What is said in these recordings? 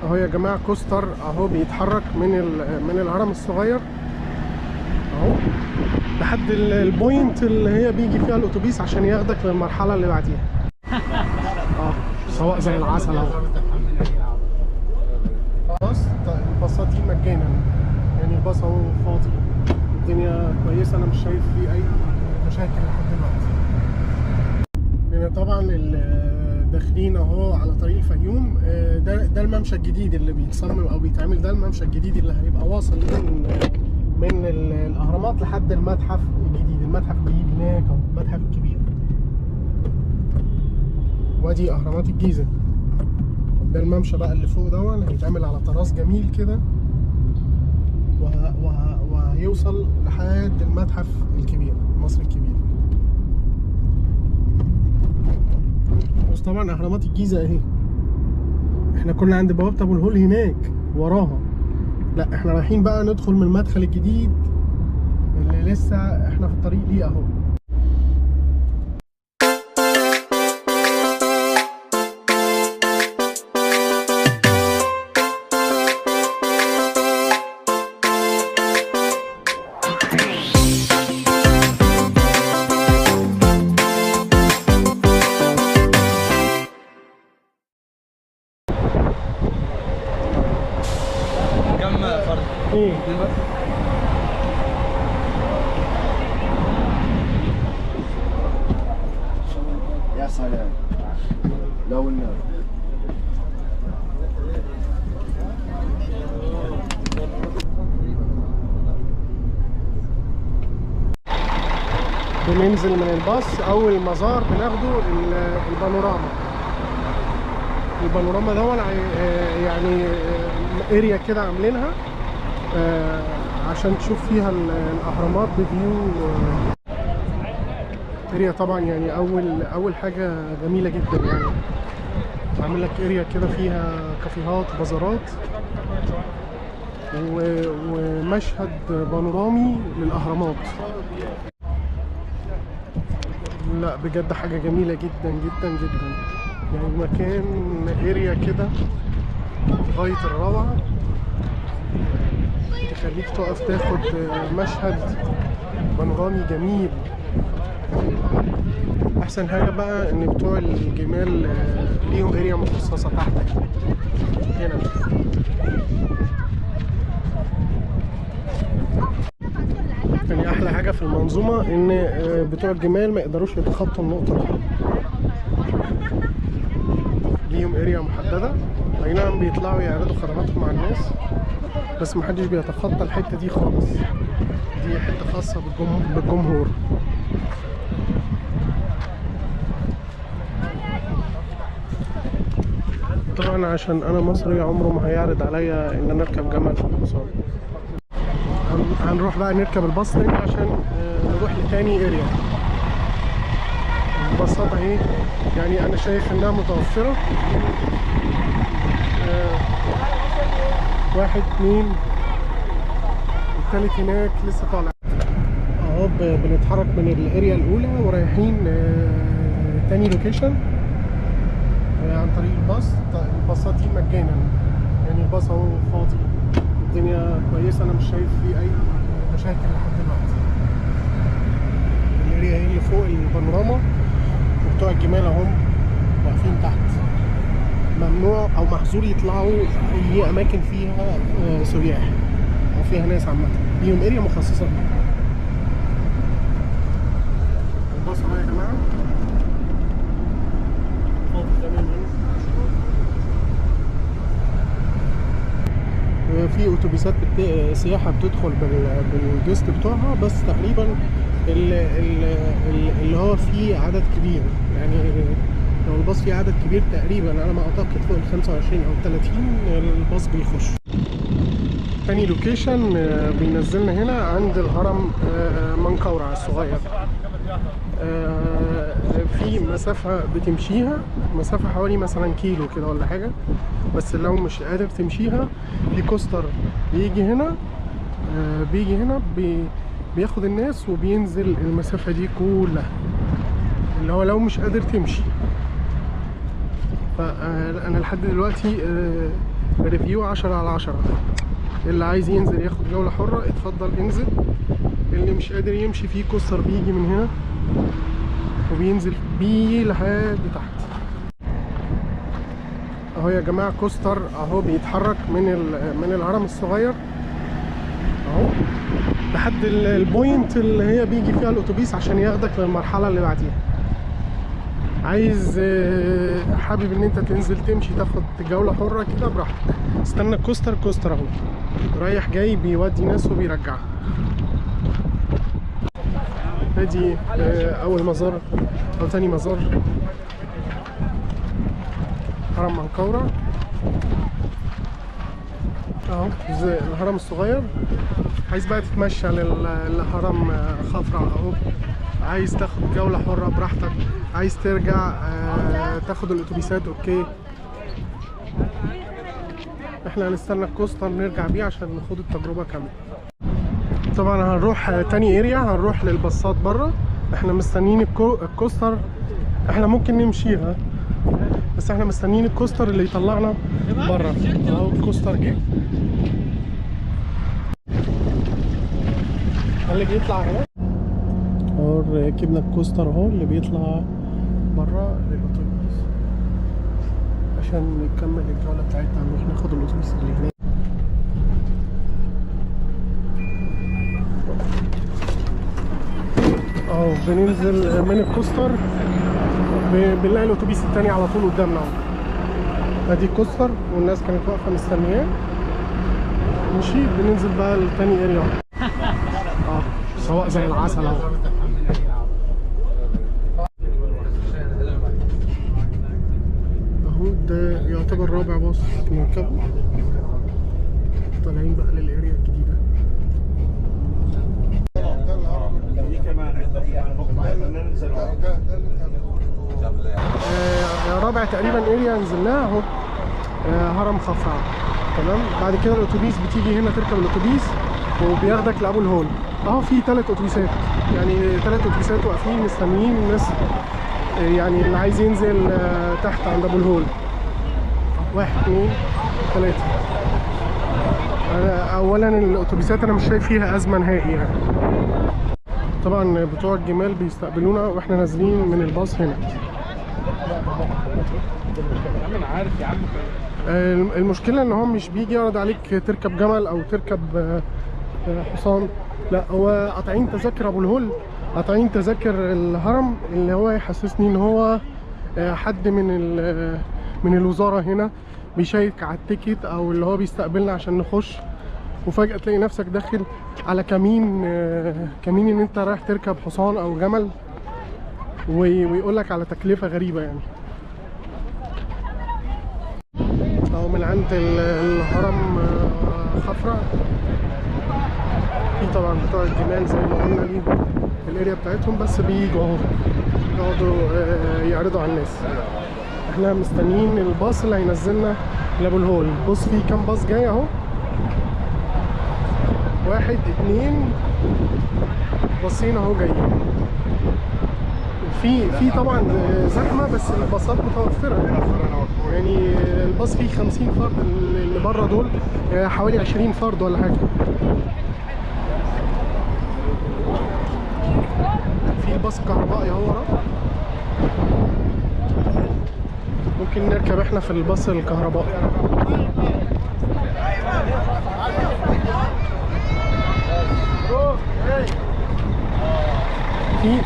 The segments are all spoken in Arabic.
اهو يا جماعه كوستر اهو بيتحرك من الهرم الصغير اهو لحد البوينت اللي هي بيجي فيها الاتوبيس عشان ياخدك للمرحله اللي بعديها. سواء زي العسل اهو. خلاص الباصات دي مجانا، يعني الباص اهو فاضي، الدنيا كويسه، انا مش شايف فيه اي مشاكل لحد دلوقتي. يعني طبعا داخلين اهو على طريق الفيوم. ده الممشى الجديد اللي بيتصمم او بيتعمل، ده الممشى الجديد اللي هيبقى واصل من الاهرامات لحد المتحف الجديد. المتحف الجديد هناك اهو، المتحف الكبير. وادي اهرامات الجيزه. ده الممشى بقى اللي فوق ده هيتعمل على طراز جميل كده، وهيوصل لحد المتحف الكبير المصري الكبير. بس طبعا اهرامات الجيزه اهي. احنا كنا عند بوابه ابو الهول هناك وراها، لا احنا رايحين بقى ندخل من المدخل الجديد اللي لسه احنا في الطريق ليه اهو. ايه يا سلام لو النار. بننزل من الباص، اول مزار بناخده البانوراما. البانوراما ده يعني اريا كده عاملينها عشان تشوف فيها الاهرامات بفيو. اريا طبعا يعني اول حاجه جميله جدا، يعني عامل لك اريا كده فيها كافيهات وبازارات ومشهد بانورامي للاهرامات. لا بجد حاجه جميله جدا جدا جدا، يعني مكان اريا كده غايه الروعه، تخليك تقف تاخد مشهد بانورامي جميل. احسن حاجه بقى ان بتوع الجمال ليهم اريا مخصصه تحتك هنا. يعني احلى حاجه في المنظومه ان بتوع الجمال ما يقدروش يتخطوا النقطه دي، ليهم اريا محدده. اي نعم بيطلعوا يعرضوا خدماتهم مع الناس، بس محدش بيتخطى الحته دي خالص، دي حته خاصه بالجمهور. طبعا عشان انا مصري عمره ما هيعرض عليا ان انا اركب جمل في الحصان. هنروح بقى نركب الباص تاني عشان نروح لتاني اريا. الباصات اهي يعني انا شايف انها متوفرة. 1 2 التالت هناك لسه طالع اهو. بنتحرك من الاريا الاولى ورايحين تاني لوكيشن عن طريق الباص. الباصات دي مجانا، يعني الباص اهو فاضي، الدنيا كويسه، انا مش شايف فيه اي مشاكل لحد دلوقتي. الاريا هي اللي فوق البانوراما، وبتوع الجمال اهم واقفين تحت. ممنوع او محظور يطلعوا اي اماكن فيها سياح او فيها ناس عامه، ليهم اريا مخصصه. الباص اهو يا جماعه فاضي تماما. في اتوبيسات سياحه بتدخل بالجست بتوعها، بس تقريبا اللي هو فيه عدد كبير، يعني لو الباص فيه عدد كبير تقريبا على ما اعتقد فوق ال 25 او 30 الباص بيخش. تاني لوكيشن بينزلنا هنا عند الهرم منقورع الصغير. في مسافة بتمشيها، مسافة حوالي مثلا كيلو كده ولا حاجة، بس لو مش قادر تمشيها في كوستر بيجي هنا بياخد الناس وبينزل المسافة دي كلها، اللي هو لو مش قادر تمشي. فأنا لحد دلوقتي ريفيو 10/10. اللي عايز ينزل ياخد جولة حرة اتفضل انزل، اللي مش قادر يمشي فيه كوستر بيجي من هنا وبينزل بيه لحد تحت اهو يا جماعة. كوستر اهو بيتحرك من الهرم الصغير اهو لحد البوينت اللي هي بيجي فيها الاتوبيس عشان ياخدك للمرحلة اللي بعديها. عايز حابب ان انت تنزل تمشي تاخد جولة حرة كده براحتك، استنى الكوستر. كوستر اهو رايح جاي بيودي ناس وبيرجعها. ادي اول مزار او تاني مزار هرم منقورة اهو الهرم الصغير. عايز بقى تتمشى للهرم خفرع اهو، عايز تاخد جولة حرة براحتك، عايز ترجع تاخد الاتوبيسات اوكي. احنا هنستنى الكوستر نرجع بيه عشان ناخد التجربة كاملة. طبعا هنروح تاني اريا، هنروح للباصات بره. احنا مستنيين الكوستر، احنا ممكن نمشيها بس احنا مستنيين الكوستر اللي يطلعنا بره اهو. الكوستر جه اللي بيطلع هنا اهو، ركبنا الكوستر اهو اللي بيطلع بره للاتوبيس عشان نكمل الجوله بتاعتنا، نروح ناخد الاتوبيس اللي هناك. اهو بننزل من الكوستر بنلاقي الاتوبيس التاني على طول قدامنا اهو. ادي الكوستر والناس كانت واقفه مستنياه ماشي. بننزل بقى لتاني اريا اه سواء زي العسل اهو. اهو ده يعتبر رابع باص نركبه. طالعين بقى للاريا الجديده. رابع تقريبا اريا نزلناها اهو هرم خفرع تمام. بعد كده الاتوبيس بتيجي هنا تركب الاتوبيس وبياخدك لابو الهول اهو. في 3 اتوبيسات يعني 3 اتوبيسات واقفين مستنيين الناس يعني اللي عايز ينزل تحت عند ابو الهول. 1 2 3. اولا الاتوبيسات انا مش شايف فيها ازمه نهائي يعني. طبعا بتوع الجمال بيستقبلونا واحنا نازلين من الباص هنا. انا عارف يا عم. المشكله ان هو مش بيجي يعرض عليك تركب جمل او تركب حصان، لا هو قاطعين تذاكر ابو الهول، قاطعين تذاكر الهرم اللي هو يحسسني ان هو حد من الوزاره هنا بيشيك على التيكت او اللي هو بيستقبلنا عشان نخش، وفجأة تلاقي نفسك داخل على كمين ان انت رايح تركب حصان او جمل ويقول لك على تكلفة غريبة يعني. او من عند الهرم خفرع في طبعا بتوع الجمال زي ما قلنا ليهم الاريا بتاعتهم، بس بييجوا اهو يقعدوا يعرضوا على الناس. احنا مستنيين الباص اللي هينزلنا لابو الهول. بص في كام باص جاي اهو، 1 2 باصين اهو جايين. في طبعا زحمه بس الباصات متوفره يعني. الباص فيه 50 فرد، اللي بره دول حوالي 20 فرد ولا حاجه. في الباص الكهربائي اهو ورا، ممكن نركب احنا في الباص الكهربائي.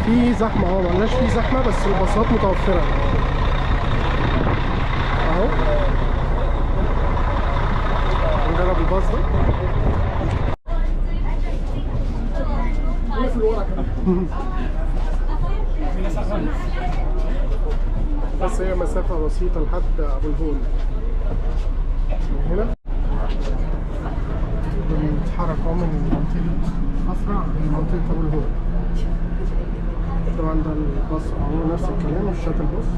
في زحمه اهو، مالناش في زحمه بس الباصات متوفره اهو. نجرب الباص ده. بس هي مسافه بسيطه لحد ابو الهول. من هنا بنتحرك اهو من منطقه خفرع لمنطقه ابو الهول. طبعا ده الباص اهو نفس الكلام، الشاتل باص.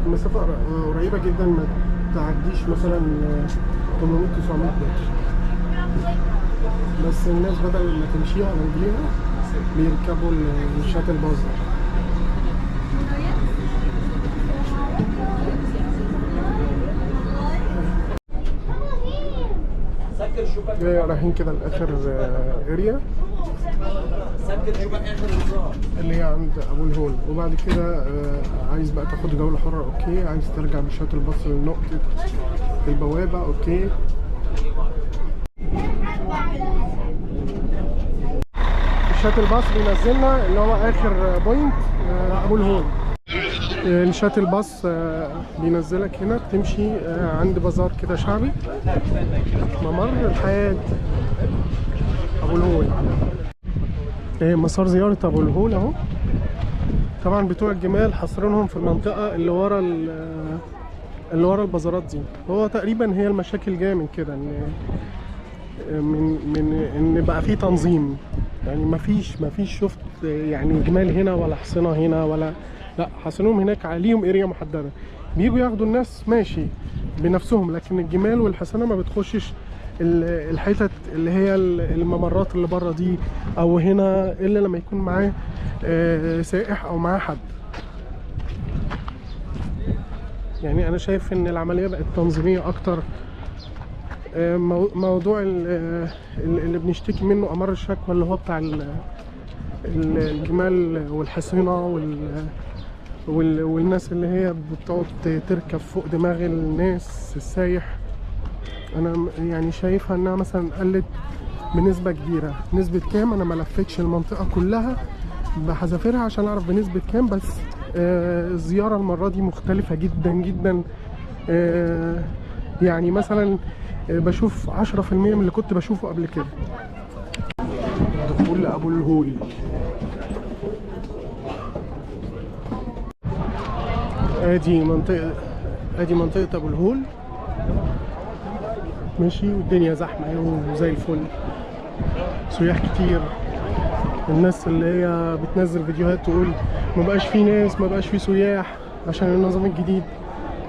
المسافة قريبة جدا، ما تعديش مثلا 800 900 متر، بس الناس بدل ما تمشيها على رجليها بيركبوا الشاتل باص ده. رايحين كده لاخر اريا اللي هي عند ابو الهول، وبعد كده عايز بقى تاخد جوله حره اوكي، عايز ترجع بالشاتل باص لنقطه البوابه اوكي. الشاتل باص بينزلنا اللي هو اخر بوينت ابو الهول. الشاتل باص بينزلك هنا، بتمشي عند بازار كده شعبي ممر لحد ابو الهول. مسار زيارة ابو الهول اهو. طبعا بتوع الجمال حاصرينهم في المنطقة اللي ورا البازارات دي. هو تقريبا هي المشاكل جاية من كده، ان بقى في تنظيم، يعني مفيش شفت يعني جمال هنا ولا حصنة هنا ولا لا، حاصرينهم هناك عليهم اريا محددة، بيجوا ياخدوا الناس ماشي بنفسهم، لكن الجمال والحصنة ما بتخشش الحتت اللي هي الممرات اللي بره دي، او هنا الا لما يكون معاه سائح او معاه حد. يعني انا شايف ان العمليه بقت تنظيميه اكتر. موضوع اللي بنشتكي منه امر الشكوى اللي هو بتاع الجمال والحصينه والناس اللي هي بتقعد تركب فوق دماغ الناس السايح، انا يعني شايفها انها مثلا قلت بنسبه كبيره. نسبه كام انا ما لفتش المنطقه كلها بحذافيرها عشان اعرف بنسبه كام، بس الزياره المره دي مختلفه جدا جدا. يعني مثلا بشوف 10% من اللي كنت بشوفه قبل كده. دخول ابو الهول. ادي منطقه ابو الهول ماشي، والدنيا زحمه وزي الفل، سياح كتير. الناس اللي هي بتنزل فيديوهات تقول ما بقاش في ناس، ما بقاش في سياح عشان النظام الجديد،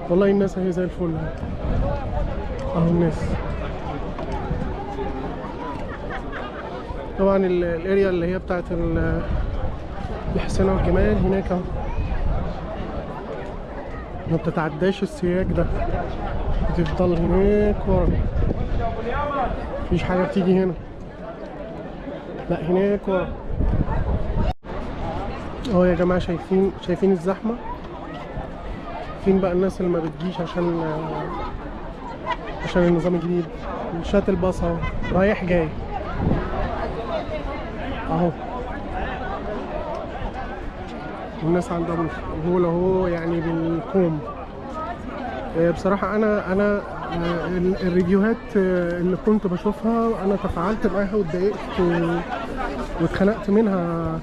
والله الناس اهي زي الفل اهو. الناس طبعا الاريا اللي هي بتاعت الحصينة والجمال هناك اهو، ما بتتعداش السياج ده، بتفضل هناك ورا، مفيش حاجة بتيجي هنا، لا هناك ورا اهو. يا جماعة شايفين الزحمة؟ فين بقى الناس اللي ما بتجيش عشان النظام الجديد؟ الشاتل باص اهو رايح جاي اهو، والناس عند ابو الهول اهو يعني بالكوم. بصراحة أنا الريفيوهات اللي كنت بشوفها أنا تفاعلت معاها واتضايقت واتخنقت منها،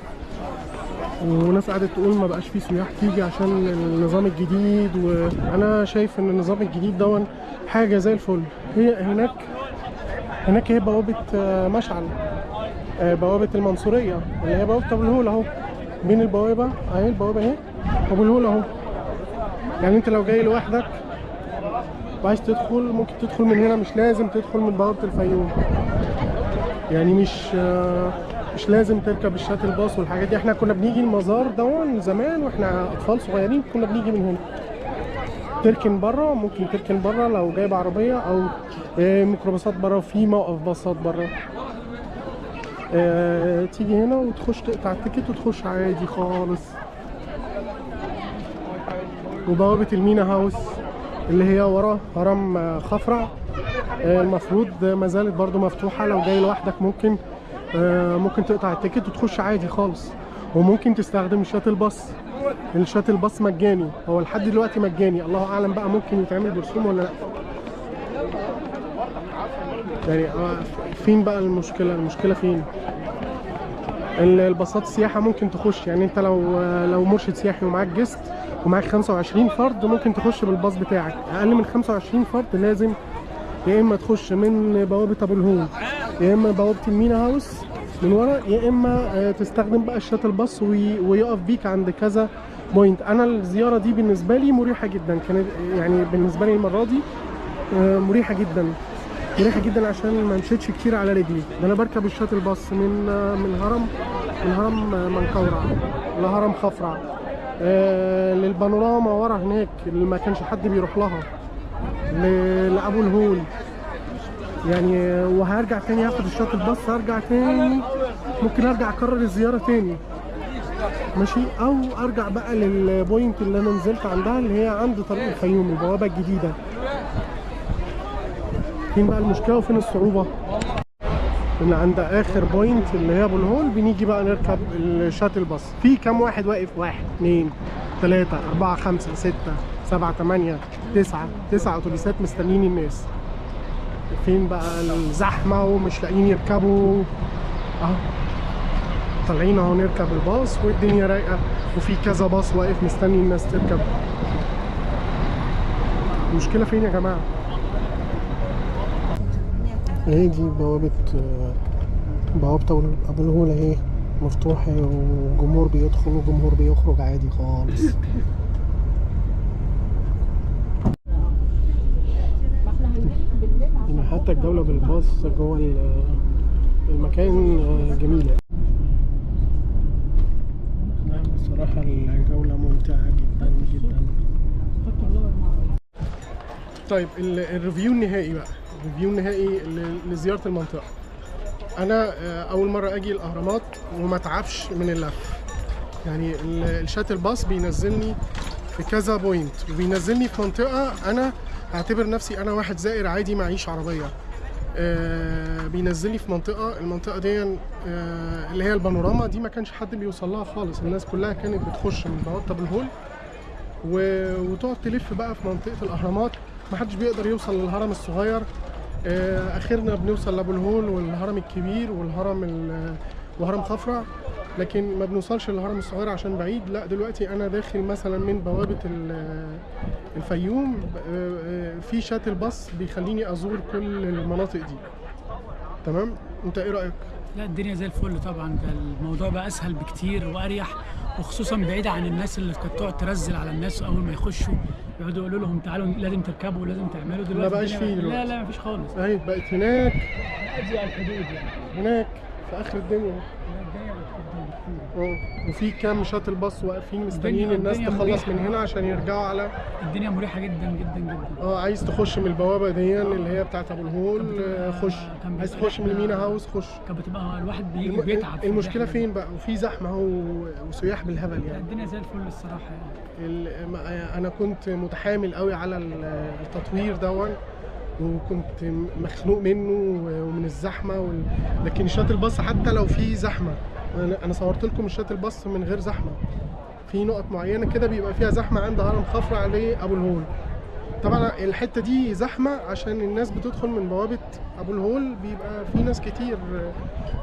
وناس قعدت تقول ما بقاش في سياح تيجي عشان النظام الجديد. وأنا شايف إن النظام الجديد دون حاجة زي الفل. هي هناك هي بوابة مشعل، بوابة المنصورية اللي هي بوابة أبو الهول أهو. بين البوابة أهي، البوابة أهي أبو الهول أهو. يعني أنت لو جاي لوحدك وعايز تدخل ممكن تدخل من هنا، مش لازم تدخل من بوابة الفيوم، يعني مش لازم تركب الشاتل باص والحاجات دي. احنا كنا بنيجي المزار دون زمان واحنا اطفال صغيرين، كنا بنيجي من هنا تركن بره، ممكن تركن بره لو جايب عربيه، او ميكروباصات بره، وفي موقف باصات بره. تيجي هنا وتخش تقطع التيكت وتخش عادي خالص. وبوابه المينا هاوس اللي هي ورا هرم خفرع المفروض ما زالت برضو مفتوحه، لو جاي لوحدك ممكن تقطع التيكت وتخش عادي خالص. وممكن تستخدم الشاتل باص. الشاتل باص مجاني، هو لحد دلوقتي مجاني، الله اعلم بقى ممكن يتعمل برسوم ولا لا. يعني فين بقى المشكله فين؟ الباصات السياحه ممكن تخش، يعني انت لو مرشد سياحي ومعاك جست ومعاك 25 فرد ممكن تخش بالباص بتاعك. اقل من 25 فرد لازم يا اما تخش من بوابه ابو الهول، يا اما بوابه المينا هاوس من ورا، يا اما تستخدم بقى الشاتل باص ويقف بيك عند كذا بوينت. انا الزياره دي بالنسبه لي مريحه جدا، كانت يعني بالنسبه لي المره دي مريحه جدا عشان ما مشيتش كتير على رجلي. ده انا بركب الشاتل باص من هرم منقورع لهرم خفرع، للبانوراما ورا هناك اللي ما كانش حد بيروح لها، لابو الهول. يعني وهرجع تاني اخد الشاطئ باص، هرجع تاني ممكن ارجع اكرر الزياره تاني ماشي، او ارجع بقى للبوينت اللي انا نزلت عندها اللي هي عند طريق الفيوم البوابه الجديده. فين بقى المشكله وفين الصعوبه؟ ان عند اخر بوينت اللي هي ابو الهول بنيجي بقى نركب الشاتل باص. في كام واحد واقف؟ 1 2 3 4 5 6 7 8 9 اتوبيسات مستنيين الناس. فين بقى الزحمه ومش لاقيين يركبوا اهو، طالعين اهو نركب الباص والدنيا رايقه، وفي كذا باص واقف مستني الناس تركب. المشكله فين يا جماعه؟ اهي دي بوابه ابو الهول اهي مفتوحه، وجمهور بيدخل وجمهور بيخرج عادي خالص. يعني حتى الجوله بالباص جوه المكان جميله. نعم بصراحه الجوله ممتعه جدا جدا. طيب الريفيو النهائي بقى، الريفيو النهائي لزياره المنطقه. انا اول مره اجي الاهرامات وما اتعبش من اللف. يعني الشاتل باص بينزلني في كذا بوينت، وبينزلني في منطقه انا اعتبر نفسي انا واحد زائر عادي معيش عربيه. بينزلني في المنطقه دي اللي هي البانوراما دي، ما كانش حد بيوصل لها خالص، الناس كلها كانت بتخش من بوابه ابو الهول وتقعد تلف بقى في منطقه الاهرامات. ما حدش بيقدر يوصل للهرم الصغير. اخرنا بنوصل لابو الهول والهرم الكبير وهرم خفرع، لكن ما بنوصلش للهرم الصغير عشان بعيد. لا دلوقتي انا داخل مثلا من بوابه الفيوم، في شاتل باص بيخليني ازور كل المناطق دي. تمام، انت ايه رايك؟ لا الدنيا زي الفل طبعا، ده الموضوع بقى اسهل بكتير واريح، وخصوصا بعيده عن الناس اللي كانت تقعد ترزل على الناس اول ما يخشوا، يقعدوا يقولوا لهم تعالوا لازم تركبوا ولازم تعملوا. دلوقتي ما بقاش فيه دلوقتي. لا مفيش خالص. اهي بقت هناك ادي على الحدود يعني، هناك في اخر الدنيا. الدنيا بتفضل بكتير. وفي كام شاتل باص واقفين مستنيين الناس تخلص من هنا عشان يرجعوا على الدنيا مريحه جدا جدا جدا. عايز تخش من البوابه دي اللي هي بتاعت ابو الهول خش، عايز تخش من المينا هاوس خش. كانت بتبقى الواحد بيجي بيتعب. المشكله فين بقى؟ وفي زحمه اهو وسياح بالهبل يعني. الدنيا زي الفل الصراحه يعني. انا كنت متحامل قوي على التطوير دون، وكنت مخنوق منه ومن الزحمه لكن الشاتل باص حتى لو في زحمه، انا صورت لكم الشاتل باص من غير زحمه. في نقط معينه كده بيبقى فيها زحمه عند هرم خفرع لابو الهول. طبعا الحته دي زحمه عشان الناس بتدخل من بوابه ابو الهول، بيبقى في ناس كتير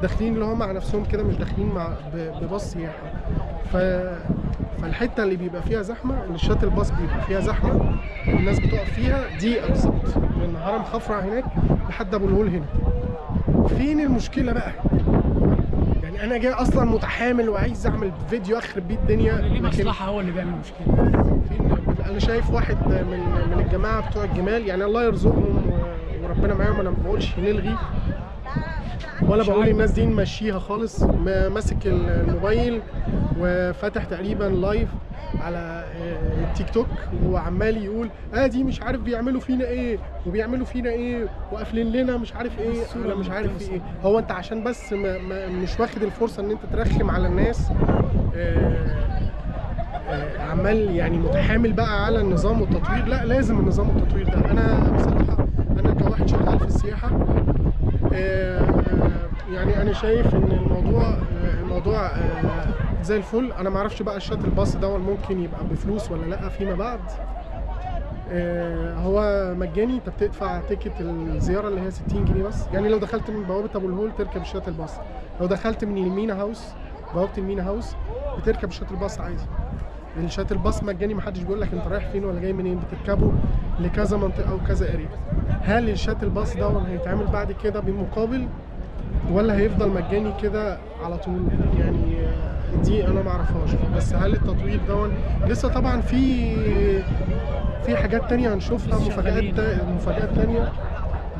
داخلين اللي هم مع نفسهم كده، مش داخلين بباص سياحه. فالحته اللي بيبقى فيها زحمه، اللي الشاتل باص بيبقى فيها زحمه الناس بتقف فيها دي بالظبط، من هرم خفرع هناك لحد ابو الهول هنا. فين المشكله بقى؟ يعني انا جاي اصلا متحامل وعايز اعمل فيديو اخرب بيه الدنيا، ليه مصلحه هو اللي بيعمل مشكله. انا شايف واحد من الجماعه بتوع الجمال، يعني الله يرزقهم وربنا معاهم، انا ما بقولش نلغي ولا بقول الناس دي نمشيها خالص، ماسك الموبايل وفاتح تقريبا لايف على التيك توك وعمال يقول دي مش عارف بيعملوا فينا ايه وبيعملوا فينا ايه وقافلين لنا مش عارف ايه ولا مش عارف في ايه. هو انت عشان بس مش واخد الفرصه ان انت ترخم على الناس، عمال يعني متحامل بقى على النظام والتطوير. لا لازم النظام والتطوير ده. انا بصراحه انا كواحد شغال في السياحه، يعني انا شايف ان الموضوع زي الفل. انا ما اعرفش بقى الشاتل باص ده ممكن يبقى بفلوس ولا لا فيما بعد. هو مجاني، انت بتدفع تيكت الزياره اللي هي 60 جنيه بس. يعني لو دخلت من بوابه ابو الهول تركب الشاتل باص، لو دخلت من المينا هاوس بوابه المينا هاوس بتركب الشاتل باص عادي. الشاتل باص مجاني، محدش بيقول لك انت رايح فين ولا جاي منين، بتركبه لكذا منطقه وكذا اريا. هل الشاتل باص ده هيتعمل بعد كده بمقابل ولا هيفضل مجاني كده على طول؟ يعني دي انا ما اعرفهاش. بس هل التطوير ده لسه؟ طبعا في حاجات تانية هنشوفها، مفاجآت تانية،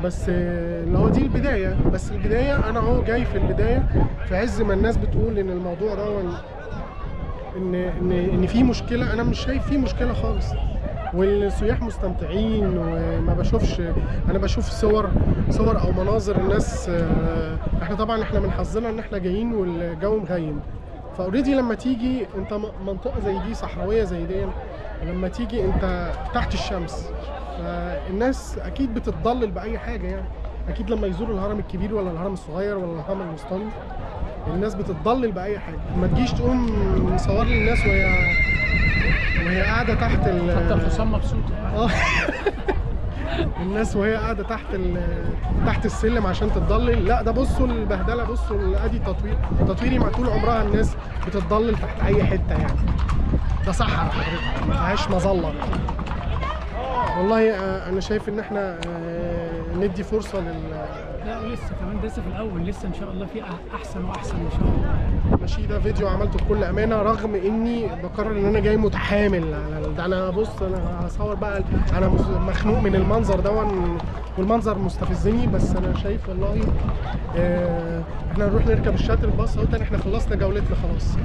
بس اللي هو دي البدايه. بس البدايه انا اهو جاي في البدايه، في عز ما الناس بتقول ان الموضوع ده ان في مشكله. انا مش شايف فيه مشكله خالص. والسياح مستمتعين، وما بشوفش، انا بشوف صور او مناظر الناس. احنا طبعا احنا من حظنا ان احنا جايين والجو مغيم، فاوريدي لما تيجي انت منطقه زي دي صحراويه زي دي، لما تيجي انت تحت الشمس، فالناس اكيد بتتضلل باي حاجه يعني. اكيد لما يزوروا الهرم الكبير ولا الهرم الصغير ولا الهرم الوسطاني الناس بتتضلل باي حاجه. ما تجيش تقوم مصور لي الناس وهي قاعده تحت حتى الحصان مبسوطه. الناس وهي قاعده تحت السلم عشان تتضلل. لا ده بصوا البهدله، بصوا ادي تطويري مع طول عمرها الناس بتتضلل تحت اي حته يعني. ده صحراء حضرتك ما فيهاش مظله. والله انا شايف ان احنا ندي فرصه لا لسه كمان، ده لسه في الاول، لسه ان شاء الله في احسن واحسن ان شاء الله. ماشي. ده فيديو عملته بكل امانه، رغم اني بقرر ان انا جاي متحامل على ده. انا بص انا هصور بقى، انا مخنوق من المنظر ده والمنظر مستفزني، بس انا شايف والله احنا نروح نركب الشاتل باص اهو تاني. احنا خلصنا جولتنا خلاص.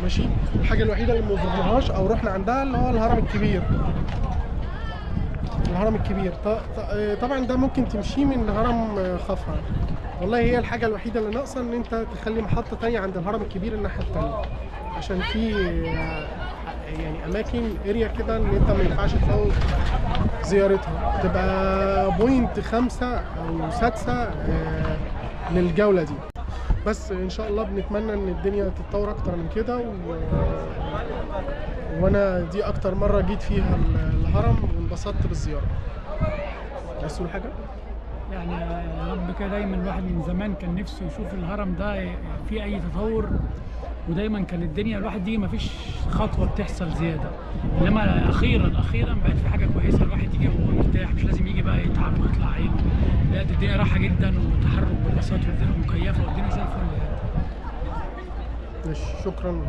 ماشي. الحاجه الوحيده اللي ما زرناهاش او رحنا عندها اللي هو الهرم الكبير. الهرم الكبير طبعا ده ممكن تمشيه من هرم خفرع. والله هي الحاجه الوحيده اللي ناقصه ان انت تخلي محطه تانية عند الهرم الكبير الناحيه التانية، عشان في يعني اماكن اريا كده ان انت ما ينفعش تفوت زيارتها، تبقى بوينت 5 او 6 للجوله دي. بس ان شاء الله بنتمنى ان الدنيا تتطور اكتر من كده وانا دي اكتر مره جيت فيها الهرم وانبسطت بالزياره. عايز تقول حاجه؟ يعني يا رب كده دايما الواحد من زمان كان نفسه يشوف الهرم ده فيه اي تطور، ودايما كان الدنيا الواحد دي مفيش خطوه بتحصل زياده، انما اخيرا بقت في حاجه كويسه، الواحد يجي وهو مرتاح، مش لازم يجي بقى يتعب ويطلع عينه. لا دي الدنيا راحه جدا وتحرك بالباصات والدنيا مكيفه والدنيا زي الفل يعني. ماشي. شكرا.